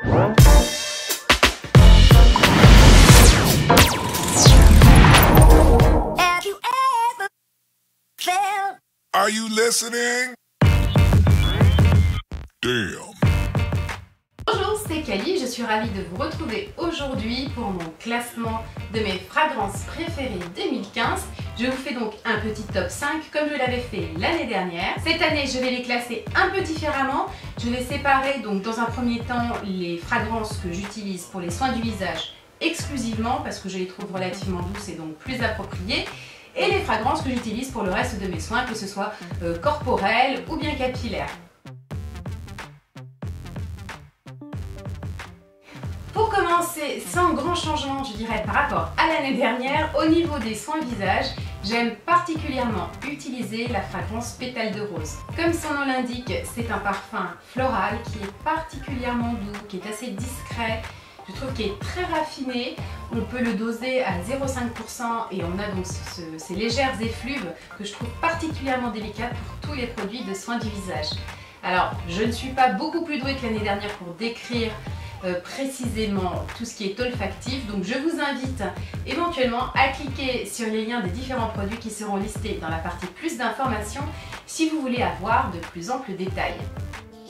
Are you listening? Damn. Bonjour, c'est Kali, je suis ravie de vous retrouver aujourd'hui pour mon classement de mes fragrances préférées 2015. Je vous fais donc un petit top 5 comme je l'avais fait l'année dernière. Cette année, je vais les classer un peu différemment. Je vais séparer donc dans un premier temps les fragrances que j'utilise pour les soins du visage exclusivement parce que je les trouve relativement douces et donc plus appropriées. Et les fragrances que j'utilise pour le reste de mes soins, que ce soit corporels ou bien capillaires. Pour commencer, sans grand changement, je dirais, par rapport à l'année dernière, au niveau des soins visage, j'aime particulièrement utiliser la fragrance Pétale de Rose. Comme son nom l'indique, c'est un parfum floral qui est particulièrement doux, qui est assez discret. Je trouve qu'il est très raffiné, on peut le doser à 0,5% et on a donc ces légères effluves que je trouve particulièrement délicates pour tous les produits de soins du visage. Alors, je ne suis pas beaucoup plus douée que l'année dernière pour décrire précisément tout ce qui est olfactif, donc je vous invite éventuellement à cliquer sur les liens des différents produits qui seront listés dans la partie plus d'informations si vous voulez avoir de plus amples détails.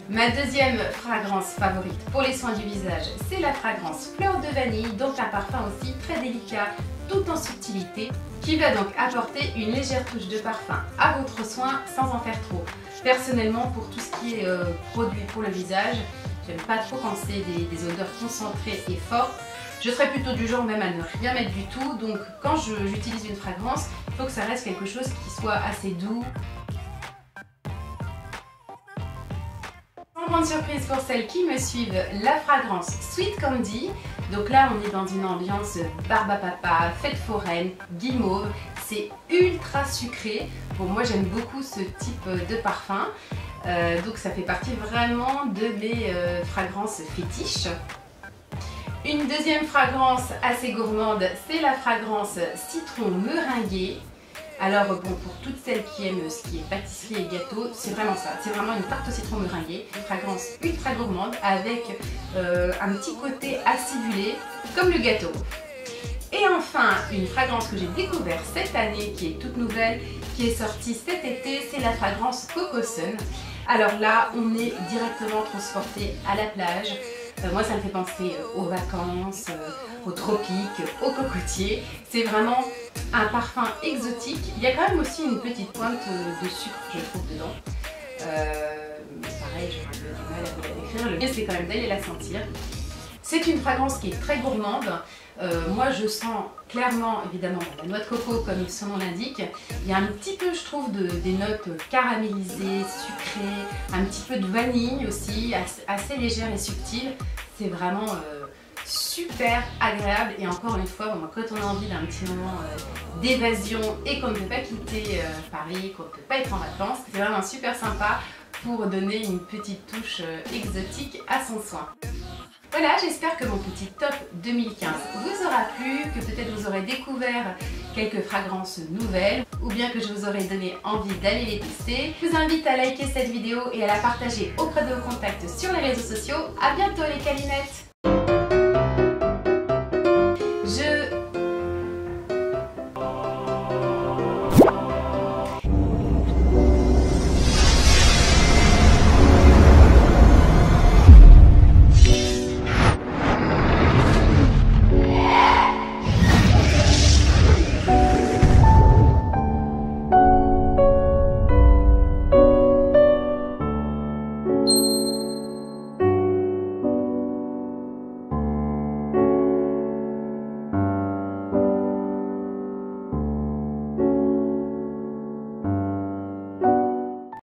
Ma deuxième fragrance favorite pour les soins du visage, c'est la fragrance Fleur de Vanille, donc un parfum aussi très délicat, tout en subtilité, qui va donc apporter une légère touche de parfum à votre soin sans en faire trop. Personnellement, pour tout ce qui est produit pour le visage, j'aime pas trop quand c'est des odeurs concentrées et fortes. Je serais plutôt du genre même à ne rien mettre du tout, donc quand j'utilise une fragrance, il faut que ça reste quelque chose qui soit assez doux. Grande surprise pour celles qui me suivent, la fragrance Sweet Candy. Donc là on est dans une ambiance barbe à papa, fête foraine, guimauve, c'est ultra sucré. Bon, moi j'aime beaucoup ce type de parfum, donc ça fait partie vraiment de mes fragrances fétiches. Une deuxième fragrance assez gourmande, c'est la fragrance Citron Meringuée. Alors bon, pour toutes celles qui aiment ce qui est pâtisserie et gâteau, c'est vraiment ça. C'est vraiment une tarte au citron meringuée, une fragrance ultra gourmande avec un petit côté acidulé comme le gâteau. Et enfin, une fragrance que j'ai découverte cette année, qui est toute nouvelle, qui est sortie cet été, c'est la fragrance Coco Sun. Alors là, on est directement transporté à la plage. Moi, ça me fait penser aux vacances, aux tropiques, aux cocotiers. C'est vraiment un parfum exotique. Il y a quand même aussi une petite pointe de sucre, je trouve, dedans. Pareil, j'ai un peu du mal à vous la décrire. Le mieux, c'est quand même d'aller la sentir. C'est une fragrance qui est très gourmande. Moi, je sens clairement, évidemment, la noix de coco, comme son nom l'indique. Il y a un petit peu, je trouve, des notes caramélisées, sucrées, un petit peu de vanille aussi, assez légère et subtile. C'est vraiment super agréable. Et encore une fois, bon, quand on a envie d'un petit moment d'évasion et qu'on ne peut pas quitter Paris, qu'on ne peut pas être en vacances, c'est vraiment super sympa pour donner une petite touche exotique à son soin. Voilà, j'espère que mon petit top 2015 vous aura plu, que peut-être vous aurez découvert quelques fragrances nouvelles ou bien que je vous aurai donné envie d'aller les tester. Je vous invite à liker cette vidéo et à la partager auprès de vos contacts sur les réseaux sociaux. A bientôt les Kalinettes!